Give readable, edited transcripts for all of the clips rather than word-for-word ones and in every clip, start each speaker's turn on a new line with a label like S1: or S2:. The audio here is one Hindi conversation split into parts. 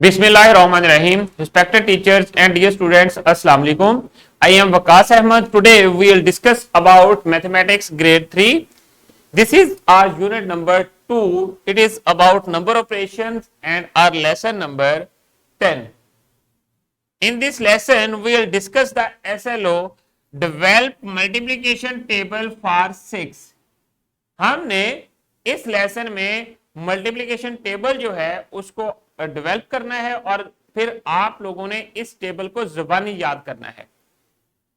S1: Bismillahirrahmanirrahim. Respected teachers and dear students, Assalamu alaikum. I am Waqas Ahmad. Today we will discuss about mathematics grade 3. This is our unit number 2. It is about number operations and our lesson number 10. In this lesson we will discuss the SLO develop multiplication table for 6. हमने इस लेसन में मल्टीप्लिकेशन टेबल जो है उसको डेवलप करना है और फिर आप लोगों ने इस टेबल को जुबानी याद करना है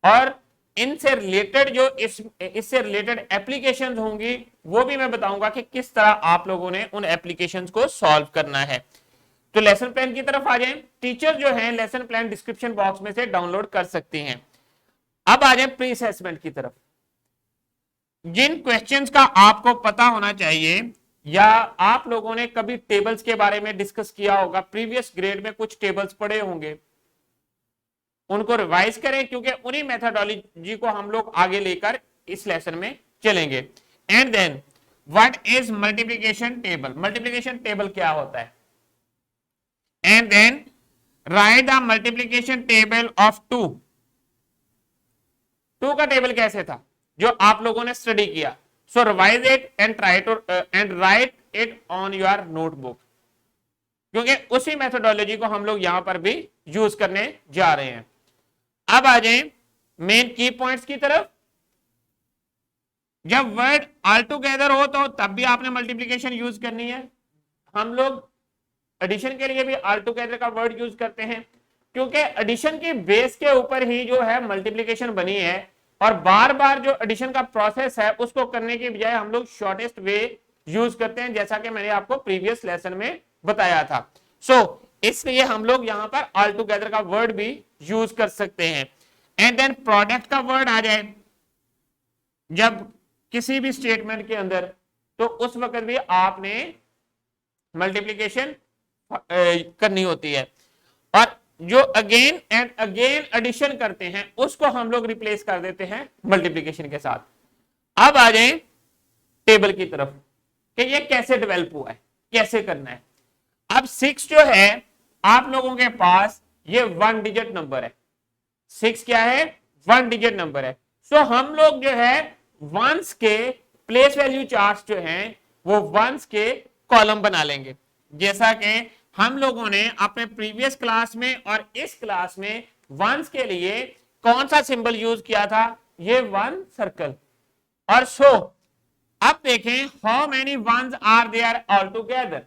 S1: और इनसे रिलेटेड जो इससे रिलेटेड एप्लीकेशंस होंगी वो भी मैं बताऊंगा कि किस तरह आप लोगों ने उन एप्लीकेशंस को सॉल्व करना है। तो लेसन प्लान की तरफ आ जाएं। टीचर जो है लेसन प्लान डिस्क्रिप्शन बॉक्स में से डाउनलोड कर सकती हैं। अब आ जाए प्री असेसमेंट की तरफ। जिन क्वेश्चंस का आपको पता होना चाहिए या आप लोगों ने कभी टेबल्स के बारे में डिस्कस किया होगा, प्रीवियस ग्रेड में कुछ टेबल्स पढ़े होंगे, उनको रिवाइज करें क्योंकि उन्हीं मेथोडोलॉजी को हम लोग आगे लेकर इस लेसन में चलेंगे। And then what is multiplication table, multiplication table क्या होता है। And then write the multiplication table of 2 का टेबल कैसे था जो आप लोगों ने स्टडी किया। So revise it and try to and write it on your notebook, क्योंकि उसी मेथोडोलॉजी को हम लोग यहां पर भी यूज करने जा रहे हैं। अब आ जाएं मेन की पॉइंट्स की तरफ। जब वर्ड ऑल टुगेदर हो तो तब भी आपने मल्टीप्लिकेशन यूज करनी है। हम लोग एडिशन के लिए भी ऑल टुगेदर का वर्ड यूज करते हैं क्योंकि एडिशन की बेस के ऊपर ही जो है मल्टीप्लिकेशन बनी है और बार बार जो एडिशन का प्रोसेस है उसको करने के बजाय हम लोग शॉर्टेस्ट वे यूज करते हैं, जैसा कि मैंने आपको प्रीवियस लेसन में बताया था। सो इसलिए हम लोग यहां पर ऑल टुगेदर का वर्ड भी यूज कर सकते हैं। एंड देन प्रोडक्ट का वर्ड आ जाए जब किसी भी स्टेटमेंट के अंदर, तो उस वक्त भी आपने मल्टीप्लिकेशन करनी होती है और जो अगेन एंड अगेन एडिशन करते हैं उसको हम लोग रिप्लेस कर देते हैं मल्टीप्लिकेशन के साथ। अब आ जाएं टेबल की तरफ कि ये कैसे डेवलप हुआ है, कैसे करना है। अब 6 जो है आप लोगों के पास ये 1 डिजिट नंबर है। 6 क्या है, 1 डिजिट नंबर है। सो हम लोग जो है वंस के प्लेस वैल्यू चार्ट्स जो हैं वो वंस के कॉलम बना लेंगे, जैसा कि हम लोगों ने अपने प्रीवियस क्लास में और इस क्लास में वंस के लिए कौन सा सिंबल यूज किया था, ये 1 सर्कल। और सो अब देखें how many ones are there all together.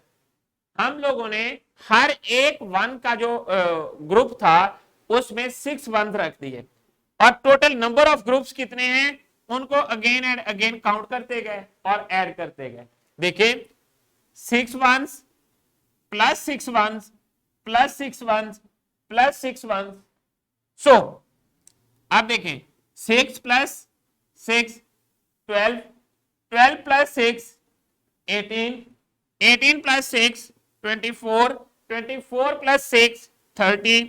S1: हम लोगों ने हर एक 1 का जो ग्रुप था उसमें 6 वंस रख दिए और टोटल नंबर ऑफ ग्रुप्स कितने हैं उनको अगेन एंड अगेन काउंट करते गए और ऐड करते गए। देखिए 6 once plus 6 once plus 6 once plus 6 once. So अब देखें 6 plus 6 12, 12 plus 6 18, 18 plus 6 24, 24 plus 6 30,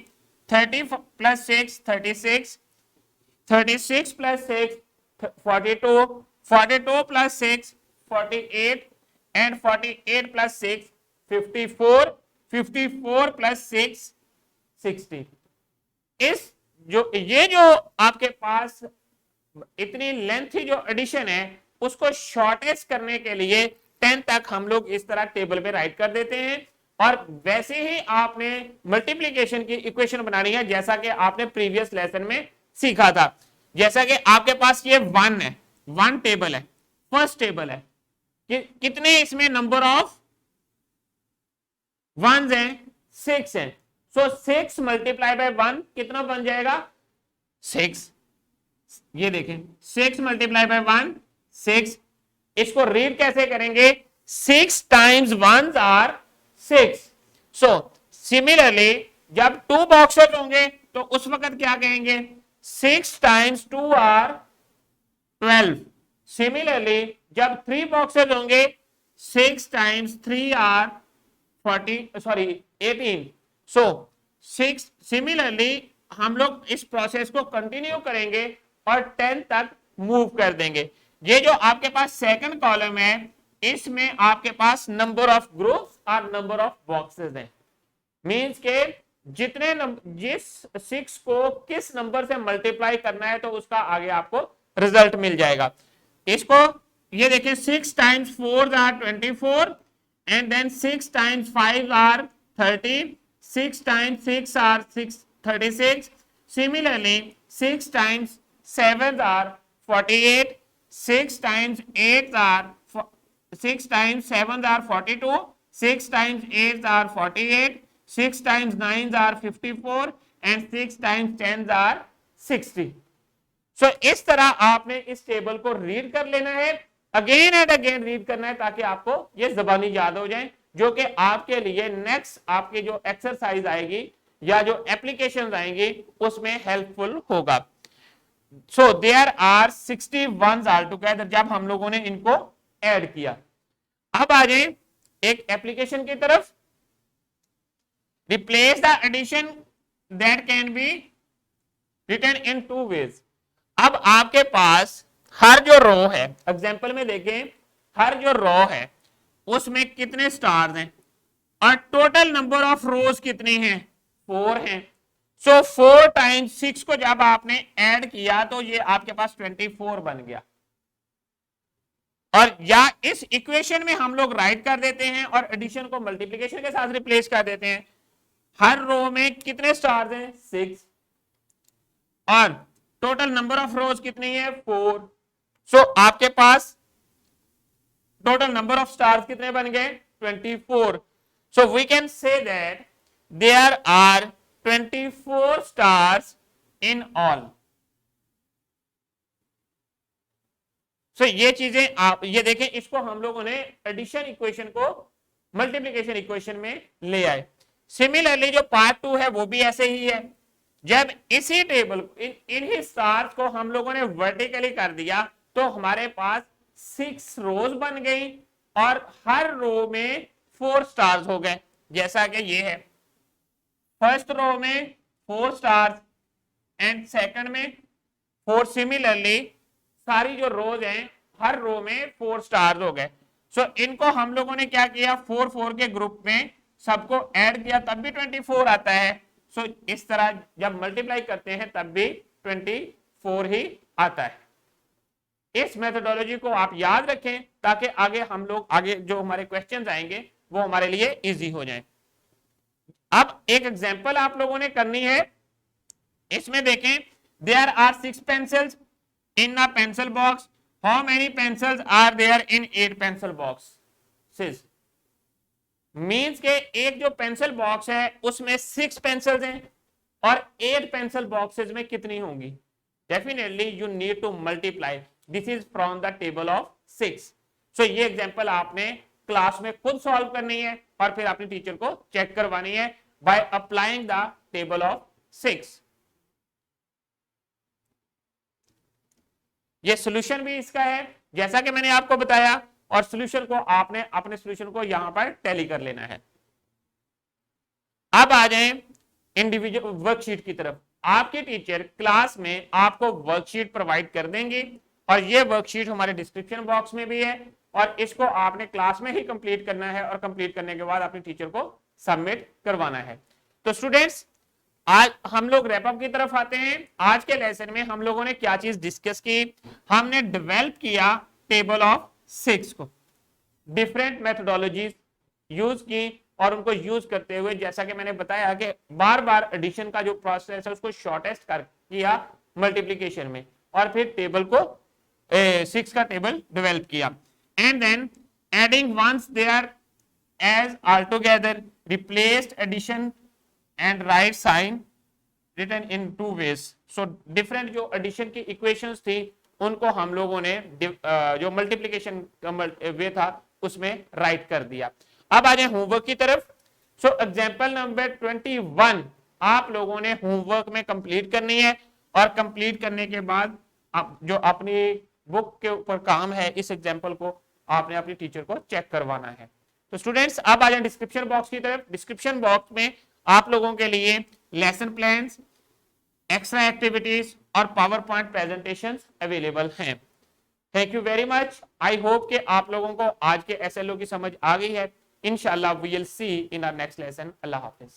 S1: 30 plus 6 36, 36 plus 6 42, 42 plus 6 48 and 48 plus 6 54, 54 plus 6 60। इस ये जो आपके पास इतनी लेंथी जो एडिशन है उसको शॉर्टेस्ट करने के लिए 10 तक हम लोग इस तरह टेबल पे राइट कर देते हैं और वैसे ही आपने मल्टीप्लिकेशन की इक्वेशन बनानी है जैसा कि आपने प्रीवियस लेसन में सीखा था। जैसा कि आपके पास ये 1 है, 1 टेबल है, फर्स्ट टेबल है कितने इसमें नंबर ऑफ वंस है, 6 है। सो 6 मल्टीप्लाई बाय 1 कितना बन जाएगा, 6। ये देखें 6 मल्टीप्लाई बाय 1 6। इसको रीड कैसे करेंगे, 6 times ones are 6। So similarly जब 2 बॉक्सेस होंगे तो उस वक्त क्या कहेंगे, 6 टाइम्स 2 आर 12। सिमिलरली जब 3 बॉक्सेस होंगे 6 टाइम्स 3 आर 18। सो 6 सिमिलरली हम लोग इस प्रोसेस को कंटिन्यू करेंगे और 10 तक मूव कर देंगे। ये जो आपके पास सेकंड कॉलम है इसमें आपके पास नंबर ऑफ ग्रुप्स और नंबर ऑफ बॉक्सेस हैं। मीन्स के जिस 6 को किस नंबर से मल्टीप्लाई करना है तो उसका आगे आपको रिजल्ट मिल जाएगा। इसको ये देखिए 6 times 4 are 24 and then 6 times 5 are 30, 6 times 6 are 36। Similarly 6 times 7 are 48, 6 times 8 are 6 times 7 are 42, 6 times 8 are 48, 6 times 9 are 54 and 6 times 10 are 60। सो इस तरह आपने इस टेबल को रीड कर लेना है, अगेन एंड अगेन रीड करना है ताकि आपको ये जबानी याद हो जाए, जो कि आपके लिए नेक्स्ट आपके जो एक्सरसाइज आएगी या जो एप्लीकेशन आएंगी उसमें हेल्पफुल होगा। So there are 61 all together जब हम लोगों ने इनको ऐड किया। अब आ जाए एक एप्लीकेशन की तरफ। Replace the addition that can be written in 2 ways. अब आपके पास हर जो रो है, एग्जांपल में देखें, हर जो रो है उसमें कितने स्टार्स हैं और टोटल नंबर ऑफ रोज कितनी हैं, 4 हैं। सो 4 टाइम्स 6 को जब आपने ऐड किया तो ये आपके पास 24 बन गया। और या इस इक्वेशन में हम लोग राइट कर देते हैं और एडिशन को मल्टीप्लिकेशन के साथ रिप्लेस कर देते हैं। हर रो में कितने स्टार्स हैं, 6 और टोटल नंबर ऑफ रोज कितनी है, 4। सो आपके पास टोटल नंबर ऑफ स्टार्स कितने बन गए, 24। So we can say that there are 24 stars in all. So ये चीजें आप ये देखें, इसको हम लोगों ने एडिशन इक्वेशन को मल्टीप्लिकेशन इक्वेशन में ले आए। सिमिलरली जो पार्ट 2 है वो भी ऐसे ही है। जब इसी टेबल इन ही स्टार्स को हम लोगों ने वर्टिकली कर दिया तो हमारे पास 6 रोज बन गई और हर रो में 4 स्टार्स हो गए, जैसा कि ये है। फर्स्ट रो में 4 स्टार्स एंड सेकंड में 4। सिमिलरली सारी जो रोज हैं हर रो में 4 स्टार्स हो गए। सो इनको हम लोगों ने क्या किया, 4 के ग्रुप में सबको ऐड किया तब भी 24 आता है। सो इस तरह जब मल्टीप्लाई करते हैं तब भी 24 ही आता है। इस मेथोडोलॉजी को आप याद रखें ताकि आगे जो हमारे क्वेश्चंस आएंगे वो हमारे लिए इजी हो जाए। अब एक एग्जांपल आप लोगों ने करनी है। इसमें देखें, there are 6 pencils in a pencil box. How many pencils are there in 8 pencil boxes? Means के एक जो पेंसिल बॉक्स है उसमें 6 पेंसिल्स हैं और 8 पेंसिल बॉक्सेस में कितनी होंगी। Definitely you need to multiply, this is from the table of 6। सो ये एग्जांपल आपने क्लास में खुद सॉल्व करनी है और फिर अपने टीचर को चेक करवानी है by applying the table of 6। ये सॉल्यूशन भी इसका है जैसा कि मैंने आपको बताया, और सॉल्यूशन को आपने अपने सॉल्यूशन को यहां पर टैली कर लेना है। अब आ जाएं इंडिविजुअल वर्कशीट की तरफ। आपके टीचर क्लास में आपको वर्कशीट प्रोवाइड कर देंगे और ये वर्कशीट हमारे डिस्क्रिप्शन बॉक्स में भी है और इसको आपने क्लास में ही कंप्लीट करना है और कंप्लीट करने के बाद अपने टीचर को सबमिट करवाना है। तो स्टूडेंट्स, आज हम लोग रैप अप की तरफ आते हैं। आज के लेसन में हम लोगों ने क्या चीज डिस्कस की, हमने डेवलप किया टेबल ऑफ 6 को, डिफरेंट मेथोडोलॉजीज यूज की और उनको यूज करते हुए जैसा कि मैंने बताया कि बार बार एडिशन का जो प्रोसेस है उसको शॉर्टेस्ट कर किया मल्टीप्लिकेशन में और फिर टेबल को 6 का टेबल डेवलप किया। And then adding once they are as all together replaced addition and right sign written in 2 ways। so different जो addition की equations थी उनको हम लोगों ने जो multiplication का वे था उसमें राइट कर दिया। अब आ जाए होमवर्क की तरफ। सो एग्जांपल नंबर 21 आप लोगों ने होमवर्क में कंप्लीट करनी है और कंप्लीट करने के बाद आप जो अपनी बुक के ऊपर काम है इस एग्जांपल को आपने अपनी टीचर को चेक करवाना है। तो स्टूडेंट्स, अब आ जाए डिस्क्रिप्शन बॉक्स की तरफ। डिस्क्रिप्शन बॉक्स में आप लोगों के लिए लेसन प्लान्स, एक्स्ट्रा एक्टिविटीज और पावर पॉइंट प्रेजेंटेशंस अवेलेबल हैं। Thank you very much. I hope कि आप लोगों को आज के एसएलओ की समझ आ गई है। इंशाल्लाह we will see in our next lesson. अल्लाह हाफिज।